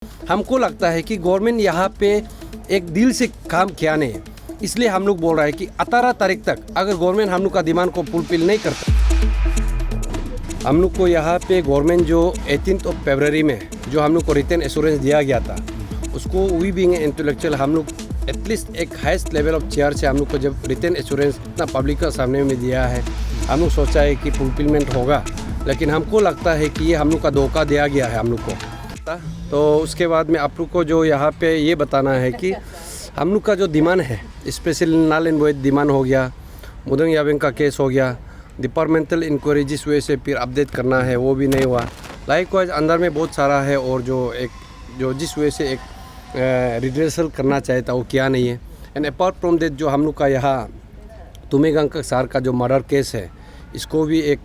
हमको लगता है कि गवर्नमेंट यहाँ पे एक दिल से काम किया नहीं है, इसलिए हम लोग बोल रहे हैं कि 18 तारीख तक अगर गवर्नमेंट हम लोग का डिमांड को फुलफिल नहीं करता, हम लोग को यहाँ पे गवर्नमेंट जो 18 फरवरी में जो हम लोग को रिटन एश्योरेंस दिया गया था, उसको वी बीइंग इंटेलेक्चुअल हम लोग एटलीस्ट एक हाईएस्ट लेवल ऑफ चेयर से हम लोग को जब रिटन एश्योरेंस इतना पब्लिक का सामने में दिया है, हम लोग सोचा है कि फुलफिलमेंट होगा, लेकिन हमको लगता है कि ये हम लोग का धोखा दिया गया है हम लोग को। तो उसके बाद में आप लोग को जो यहाँ पे ये बताना है कि हम लोग का जो डिमांड है, स्पेशल नाल एंड वॉइड डिमांड हो गया, मुदंग याबेंग का केस हो गया, डिपार्टमेंटल इंक्वायरी जिस वजह से फिर अपडेट करना है वो भी नहीं हुआ। लाइकवाइज अंदर में बहुत सारा है और जो जिस वजह से एक रिड्रेसल करना चाहे था वो किया नहीं है। एंड अपार्ट फ्रॉम दैट जो हम लोग का यहाँ तुमेगंग सार का जो मर्डर केस है, इसको भी एक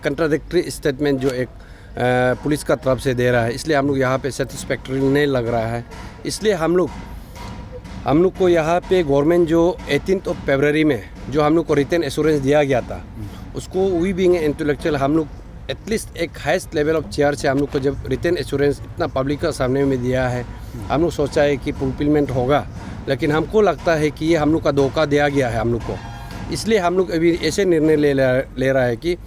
कंट्राडिक्टरी स्टेटमेंट जो एक पुलिस का तरफ से दे रहा है, इसलिए हम लोग यहाँ पे सेटिस्फैक्टरी नहीं लग रहा है। इसलिए हम लोग को यहाँ पे गवर्नमेंट जो 18 फरवरी में जो हम लोग को रिटन एश्योरेंस दिया गया था, उसको वी बीइंग इंटेलेक्चुअल हम लोग एटलीस्ट एक हाईएस्ट लेवल ऑफ चेयर से हम लोग को जब रिटन एश्योरेंस इतना पब्लिक का सामने में दिया है, हम लोग सोचा है कि फुलफिलमेंट होगा, लेकिन हमको लगता है कि ये हम लोग का धोखा दिया गया है हम लोग को। इसलिए हम लोग अभी ऐसे निर्णय ले रहा है कि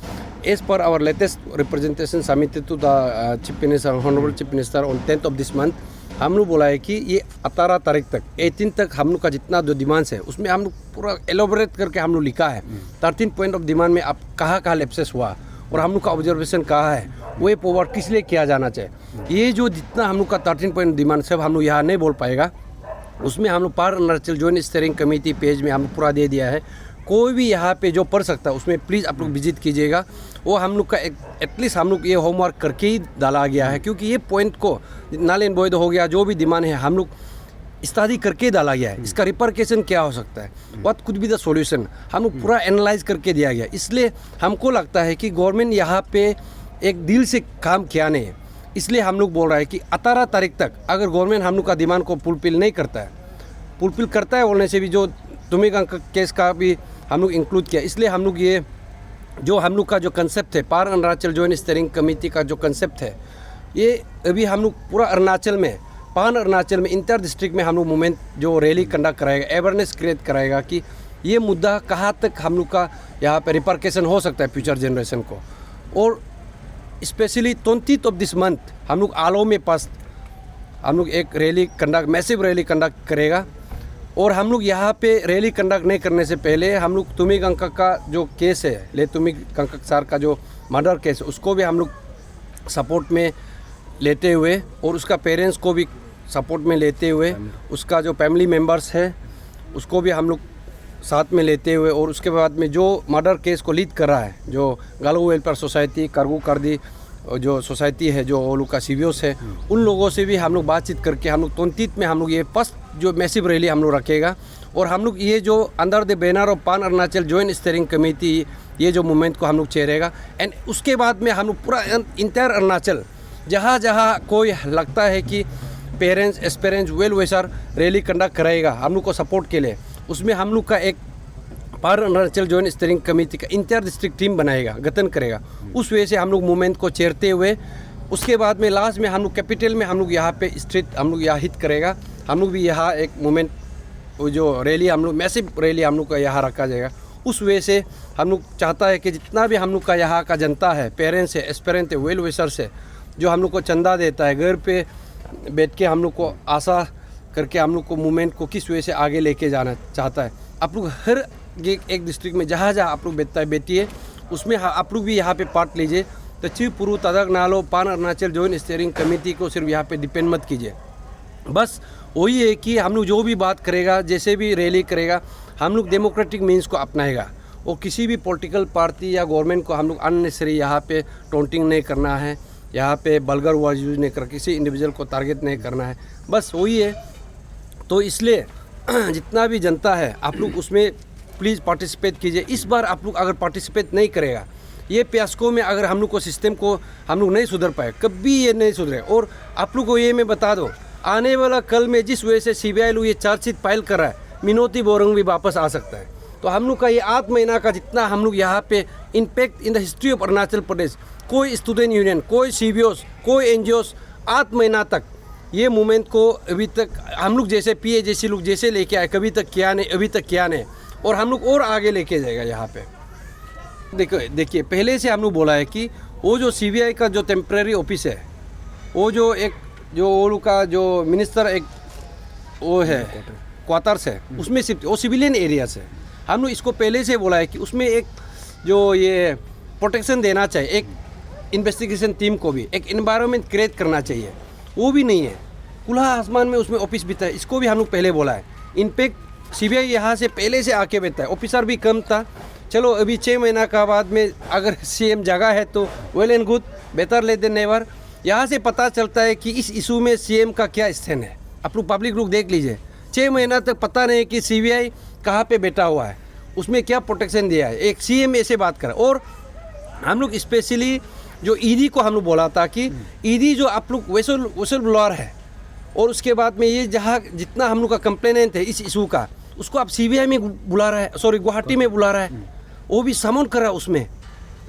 as per our latest representation submitted to the chief minister, honourable chief minister on 10th of this month, हम लोग बोला है कि ये 18 तारीख तक 18 तक हम लोग का जितना जो डिमांड्स है उसमें हम लोग पूरा एलोबरेट करके हम लोग लिखा है 13 पॉइंट ऑफ डिमांड में आप कहाँ लेप्सेस हुआ और हम लोग का ऑब्जर्वेशन कहाँ है, वे फॉरवर्ड किस लिए किया जाना चाहिए। ये जो जितना हम लोग का 13 पॉइंट डिमांड सब हम लोग यहाँ नहीं बोल पाएगा, उसमें हम लोग पार Arunachal joint steering committee page में हम लोग पूरा दे दिया है। कोई भी यहाँ पे जो पढ़ सकता है उसमें प्लीज़ आप लोग विजिट कीजिएगा। वो हम लोग का एटलीस्ट हम लोग ये होमवर्क करके ही डाला गया है, क्योंकि ये पॉइंट को नाल एंड वॉइड हो गया, जो भी डिमांड है हम लोग स्टडी करके डाला गया है। इसका रिपरकेशन क्या हो सकता है, what could be the solution, हम लोग पूरा एनालाइज करके दिया गया। इसलिए हमको लगता है कि गवर्नमेंट यहाँ पे एक दिल से काम किया नहीं है, इसलिए हम लोग बोल रहे हैं कि 18 तारीख तक अगर गवर्नमेंट हम लोग का डिमांड को फुलफिल नहीं करता है, फुलफिल करता है बोलने से भी जो तुमेगंग का केस का भी हम लोग इंक्लूड किया। इसलिए हम लोग ये जो हम लोग का जो कंसेप्ट है पार अरुणाचल जॉइंट स्टीयरिंग कमेटी का जो कंसेप्ट है, ये अभी हम लोग पूरा अरुणाचल में, पान अरुणाचल में इंटर डिस्ट्रिक्ट में हम लोग मूवमेंट जो रैली कंडक्ट कराएगा, अवेयरनेस क्रिएट कराएगा कि ये मुद्दा कहाँ तक हम लोग का यहाँ पे रिपरकेशन हो सकता है फ्यूचर जनरेशन को। और specially 20th of this month हम लोग आलो में पास हम लोग एक rally conduct, massive rally conduct करेगा। और हम लोग यहाँ पे रैली कंडक्ट नहीं करने से पहले हम लोग तुमेगंग का जो केस है, ले तुमेगंग सार का जो मर्डर केस है, उसको भी हम लोग सपोर्ट में लेते हुए और उसका पेरेंट्स को भी सपोर्ट में लेते हुए, उसका जो फैमिली मेम्बर्स है उसको भी हम लोग साथ में लेते हुए, और उसके बाद में जो मर्डर केस को लीड कर रहा है जो गालो वेलफेयर सोसाइटी करगू करदी जो सोसाइटी है, जो वो लोग का सीवियोस है, उन लोगों से भी हम लोग बातचीत करके हम लोग 29 में हम लोग ये फर्स्ट जो मैसिव रैली हम लोग रखेगा। और हम लोग ये जो अंडर द बैनर ऑफ पान अरुणाचल जॉइंट स्टीयरिंग कमेटी ये जो मूवमेंट को हम लोग चेरेगा। एंड उसके बाद में हम लोग पूरा इंटायर अरुणाचल जहाँ जहाँ कोई लगता है कि parents aspirants welfare rally conduct कराएगा हम लोग को सपोर्ट के लिए, उसमें हम लोग का एक पार अरुणाचल जॉइंट स्टीयरिंग कमेटी का इंटर डिस्ट्रिक्ट टीम बनाएगा, गठन करेगा। उस वजह से हम लोग मूवमेंट को चेरते हुए उसके बाद में लास्ट में हम लोग कैपिटल में हम लोग यहाँ पे स्ट्रीट हम लोग यहाँ हिट करेगा। हम लोग भी यहाँ एक मूवमेंट जो रैली हम लोग मैसिव रैली हम लोग का यहाँ रखा जाएगा। उस वजह से हम लोग चाहता है कि जितना भी हम लोग का यहाँ का जनता है, पेरेंट्स है, एस्पेरेंट है, वेल विशर्स है, जो हम लोग को चंदा देता है, घर पे बैठ के हम लोग को आशा करके हम लोग को मूवमेंट को किस वजह से आगे लेके जाना चाहता है। आप लोग हर एक डिस्ट्रिक्ट में जहाँ जहाँ आप लोग बैठिए उसमें आप लोग भी यहाँ पे पार्ट लीजिए। तो चीफ पुरु तदक नालो पान अरुणाचल जॉइंट स्टीयरिंग कमेटी को सिर्फ यहाँ पे डिपेंड मत कीजिए। बस वही है कि हम लोग जो भी बात करेगा, जैसे भी रैली करेगा, हम लोग डेमोक्रेटिक मीन्स को अपनाएगा। और किसी भी पॉलिटिकल पार्टी या गवर्नमेंट को हम लोग अननेसेसरी यहाँ पे टोंटिंग नहीं करना है, यहाँ पे बल्गर वर्ड यूज नहीं कर, किसी इंडिविजुअल को टारगेट नहीं करना है, बस वही है। तो इसलिए जितना भी जनता है आप लोग उसमें प्लीज़ पार्टिसिपेट कीजिए। इस बार आप लोग अगर पार्टिसिपेट नहीं करेगा, ये प्यास्को में अगर हम लोग को सिस्टम को हम लोग नहीं सुधर पाए, कभी ये नहीं सुधरे। और आप लोग को ये मैं बता दूँ, आने वाला कल में जिस वजह से CBI लोग ये चार्जशीट फाइल कर रहा है, मिनोती बोरंग भी वापस आ सकता है। तो हम लोग का ये 8 महीना का जितना हम लोग यहाँ पे impact in the history of Arunachal Pradesh, कोई स्टूडेंट यूनियन, कोई CBOs, कोई NGOs 8 महीना तक ये मूवमेंट को अभी तक हम लोग जैसे पीए जैसे लोग जैसे लेके आए, कभी तक किया नहीं, अभी तक किया नहीं, और हम लोग और आगे लेके जाएगा यहाँ पे। देखिए पहले से हम लोग बोला है कि वो जो सीबीआई का जो टेम्परेरी ऑफिस है, वो जो एक जो वो लोग का जो मिनिस्टर एक वो है क्वार्टर्स है, उसमें सिर्फ वो सिविलियन एरिया से हम लोग इसको पहले से बोला है कि उसमें एक जो ये प्रोटेक्शन देना चाहिए, एक इन्वेस्टिगेशन टीम को भी एक एनवायरनमेंट क्रिएट करना चाहिए, वो भी नहीं है। खुला आसमान में उसमें ऑफिस भी था, इसको भी हम लोग पहले बोला है। इनफैक्ट सीबीआई यहाँ से पहले से आके बैठता है, ऑफिसर भी कम था। चलो अभी 6 महीना का बाद में अगर सीएम जगह है तो well and good, better late than never. यहाँ से पता चलता है कि इस इशू में सीएम का क्या स्टैंड है। आप लोग पब्लिक लोग देख लीजिए, 6 महीना तक पता नहीं कि सीबीआई कहाँ पे बैठा हुआ है, उसमें क्या प्रोटेक्शन दिया है। एक सीएम ऐसे बात कर, और हम लोग स्पेशली जो ईडी को हम लोग बोला था कि ईडी जो आप लोग विसल ब्लोअर है, और उसके बाद में ये जहाँ जितना हम लोग का कंप्लेनेंट है इस इशू का, उसको आप सीबीआई में बुला रहा है, सॉरी गुवाहाटी में बुला रहा है, वो भी समन कर रहा है उसमें,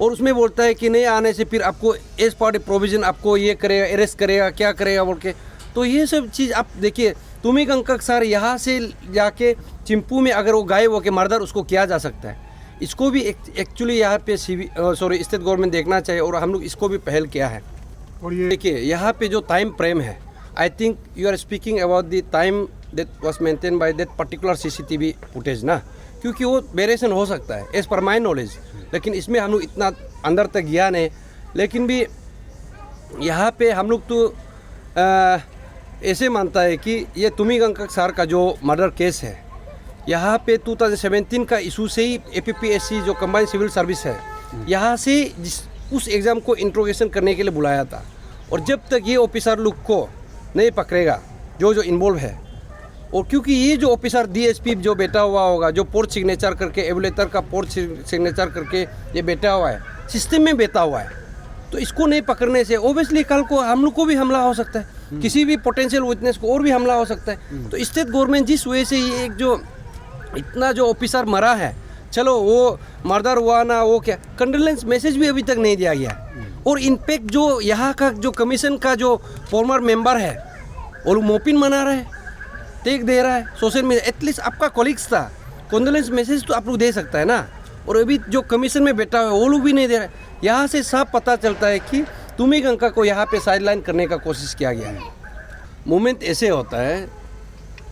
और उसमें बोलता है कि नहीं आने से फिर आपको एज पार्ट प्रोविजन आपको ये करेगा, अरेस्ट करेगा, क्या करेगा बोल के। तो ये सब चीज़ आप देखिए, तुम्ही कंकक सर यहाँ से जाके चिंपू में अगर वो गायब हो के मर्डर उसको किया जा सकता है। इसको भी एक्चुअली यहाँ पे स्टेट गवर्नमेंट देखना चाहिए, और हम लोग इसको भी पहल किया है। और ये देखिए यहाँ पे जो टाइम फ्रेम है, I think you are speaking about the time that was maintain by that particular CCTV footage ना, क्योंकि वो वेरिएशन हो सकता है एज पर माई नॉलेज, लेकिन इसमें हम लोग इतना अंदर तक गया नहीं। लेकिन भी यहाँ पे हम लोग तो ऐसे मानता है कि ये तुम्ही कंकक सर का जो मर्डर केस है, यहाँ पे 2017 का इशू से ही APPSC जो कंबाइंड सिविल सर्विस है, यहाँ से उस एग्ज़ाम को इंट्रोगेशन करने के लिए बुलाया था। और जब तक ये ऑफिसर लोग को नहीं पकड़ेगा जो इन्वॉल्व है, और क्योंकि ये जो ऑफिसर DSP जो बैठा हुआ होगा, जो पोर्ट सिग्नेचर करके एवलेटर का पोर्ट सिग्नेचर करके ये बैठा हुआ है, सिस्टम में बैठा हुआ है, तो इसको नहीं पकड़ने से ओबियसली कल को हम लोग को भी हमला हो सकता है, किसी भी पोटेंशियल विटनेस को और भी हमला हो सकता है। तो स्टेट गवर्नमेंट जिस वजह से ये एक जो इतना जो ऑफिसर मरा है, चलो वो मर्डर हुआ ना, वो क्या कंडोलेंस मैसेज भी अभी तक नहीं दिया गया। और इनफैक्ट जो यहाँ का जो कमीशन का जो फॉर्मर मेंबर है, वो लोग मोपिन मना रहे हैं, टेक दे रहा है सोशल मीडिया। एटलीस्ट आपका कॉलीग्स था, कंडोलेंस मैसेज तो आप लोग दे सकता है ना, और अभी जो कमीशन में बैठा हुआ है वो लोग भी नहीं दे रहे। यहाँ से साफ पता चलता है कि तुम्ही कंका को यहाँ पे साइडलाइन करने का कोशिश किया गया है। मूवमेंट ऐसे होता है,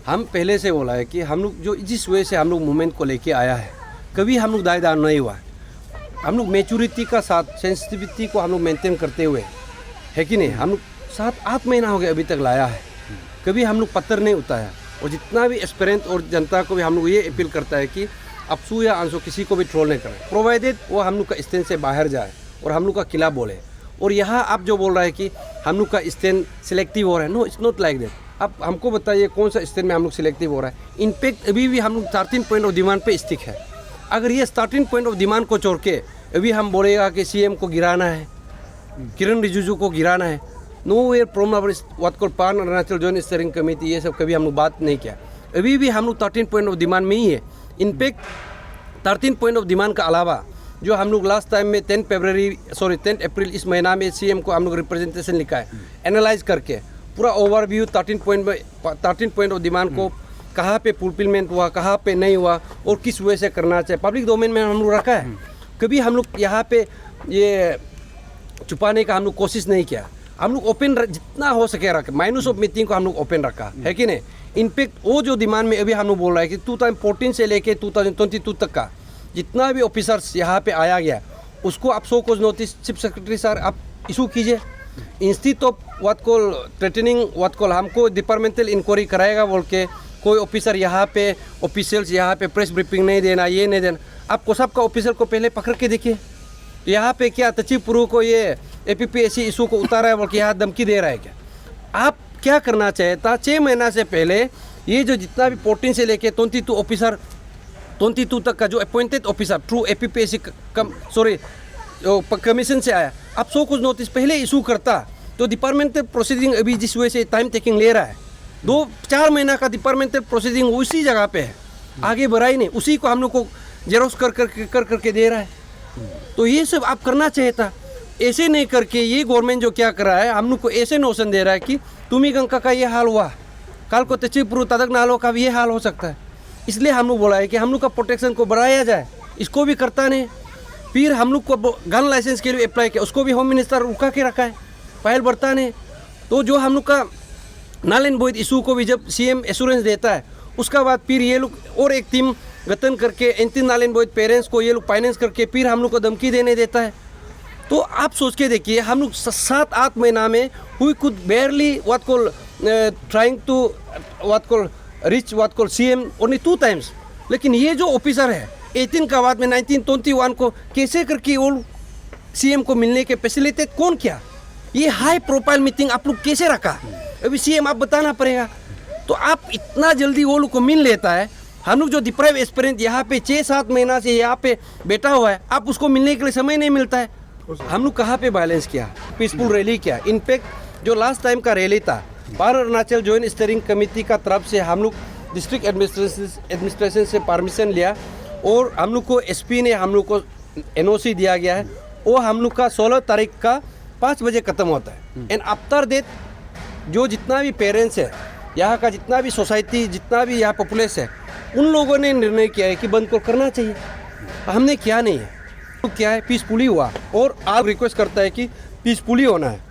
हम पहले से बोला है कि हम लोग जो जिस वजह से हम लोग मूवमेंट को लेके आया है, कभी हम लोग दाएदार नहीं हुआ। हम लोग मैच्योरिटी का साथ सेंसिटिविटी को हम लोग मेंटेन करते हुए, है कि नहीं, हम लोग 7-8 महीना हो गए अभी तक लाया है, कभी हम लोग पत्थर नहीं उठाया। और जितना भी एस्पिरेंट और जनता को भी हम लोग ये अपील करता है कि अपसू या आंसू किसी को भी ट्रोल नहीं करें, प्रोवाइडेड वो हम लोग का स्टैंड से बाहर जाए और हम लोग का किला बोले। और यहाँ आप जो बोल रहे हैं कि हम लोग का स्टैंड सिलेक्टिव हो रहा है, no it's not like that. आप हमको बताइए कौन सा स्टैंड में हम लोग सिलेक्टिव हो रहा है। इनफैक्ट अभी भी हम लोग 13 पॉइंट ऑफ डिमांड पे स्टिक है। अगर ये 13 पॉइंट ऑफ डिमांड को छोड़ के अभी हम बोलेगा कि CM को गिराना है, किरण रिजिजू को गिराना है, no where from our what called pan Arunachal joint steering committee, ये सब कभी हम लोग बात नहीं किया। अभी भी हम लोग 13 पॉइंट ऑफ डिमांड में ही है। इनफैक्ट 13 पॉइंट ऑफ डिमांड का अलावा जो हम लोग लास्ट टाइम में 10 अप्रैल इस महीना में CM को हम लोग रिप्रेजेंटेशन लिखा है, एनालाइज करके पूरा ओवरव्यू 13 पॉइंट ऑफ डिमांड को कहाँ पे फुलफिलमेंट हुआ, कहाँ पे नहीं हुआ और किस वजह से करना चाहिए, पब्लिक डोमेन में हम लोग रखा है। कभी हम लोग यहाँ पे ये छुपाने का हम लोग कोशिश नहीं किया। हम लोग ओपन जितना हो सके रखे, माइनस ऑफ मीटिंग को हम लोग ओपन रखा है कि नहीं। इनफैक्ट वो जो डिमांड में अभी हम लोग बोल रहे हैं कि 2014 से लेके 2022 तक का जितना भी ऑफिसर्स यहाँ पे आया गया, उसको आप 100 कोज नोटिस चीफ सेक्रेटरी सर आप इशू कीजिए। Institute of what call threatening what call हमको डिपार्टमेंटल इंक्वायरी कराएगा बोल के कोई ऑफिसर यहाँ पे ऑफिशियल्स यहाँ पे प्रेस ब्रीफिंग नहीं देना, ये नहीं देना। आप कोसाप का ऑफिसर को पहले पकड़ के देखिए, यहाँ पे क्या तचिपुरु को ये APPSC इशू को उतारा है बोल के यहाँ धमकी दे रहा है क्या। आप क्या करना चाहिए था 6 महीना से पहले, ये जो जितना भी 14 से लेके 22 ऑफिसर 22 तक का जो appointed officer through APPSC commission से आया, आप 100 कुछ नोटिस पहले इशू करता तो डिपार्टमेंटल प्रोसीडिंग अभी जिस वजह से टाइम टेकिंग ले रहा है, 2-4 महीना का डिपार्टमेंटल प्रोसीडिंग उसी जगह पे है, आगे बढ़ा ही नहीं, उसी को हम लोग को जेरोक्स कर करके दे रहा है। तो ये सब आप करना चाहिए था। ऐसे नहीं करके ये गवर्नमेंट जो क्या कर रहा है, हम लोग को ऐसे नोशन दे रहा है कि तुम्ही गंगा का ये हाल हुआ, कल को तचिपुर तदक नालों का भी ये हाल हो सकता है। इसलिए हम लोग बोला है कि हम लोग का प्रोटेक्शन को बढ़ाया जाए, इसको भी करता नहीं। फिर हम लोग को गन लाइसेंस के लिए अप्लाई किया, उसको भी होम मिनिस्टर रुका के रखा है, पहल बढ़ता नहीं। तो जो हम लोग का नल एंड वॉइड इशू को भी जब सीएम एश्योरेंस देता है, उसका बाद फिर ये लोग और एक टीम गठन करके anti null and void parents को ये लोग फाइनेंस करके फिर हम लोग को धमकी देने देता है। तो आप सोच के देखिए, हम लोग 7-8 महीना में we could barely what call trying to what call reach what call CM only 2 times. लेकिन ये जो ऑफिसर है 18 का बाद में 1921 को कैसे करके वो सीएम को मिलने के फैसिलिटेट कौन किया? ये हाई प्रोफाइल मीटिंग आप लोग कैसे रखा? अभी सीएम आप बताना पड़ेगा। तो आप इतना जल्दी वो लोग को मिल लेता है। हम लोग जो डिप्राइव एस्पिरेंट यहाँ पे 6-7 महीना से यहाँ पे बैठा हुआ है, आप उसको मिलने के लिए समय नहीं मिलता है। हम लोग कहाँ पे वायलेंस किया, पीसफुल रैली किया। इनफैक्ट जो लास्ट टाइम का रैली था, पार अरुणाचल जॉइंट स्टीयरिंग कमेटी का तरफ से हम लोग डिस्ट्रिक्ट एडमिनिस्ट्रेशन से परमिशन लिया और हम लोग को एसपी ने हम लोग को एनओसी दिया गया है। वो हम लोग का 16 तारीख का 5 बजे ख़त्म होता है। एंड आफ्टर दैट जो जितना भी पेरेंट्स है, यहाँ का जितना भी सोसाइटी, जितना भी यहाँ पॉपुलेशन है, उन लोगों ने निर्णय किया है कि बंद को करना चाहिए। हमने किया नहीं है, तो क्या है, पीसफुली हुआ। और आप रिक्वेस्ट करता है कि पीसफुली होना है।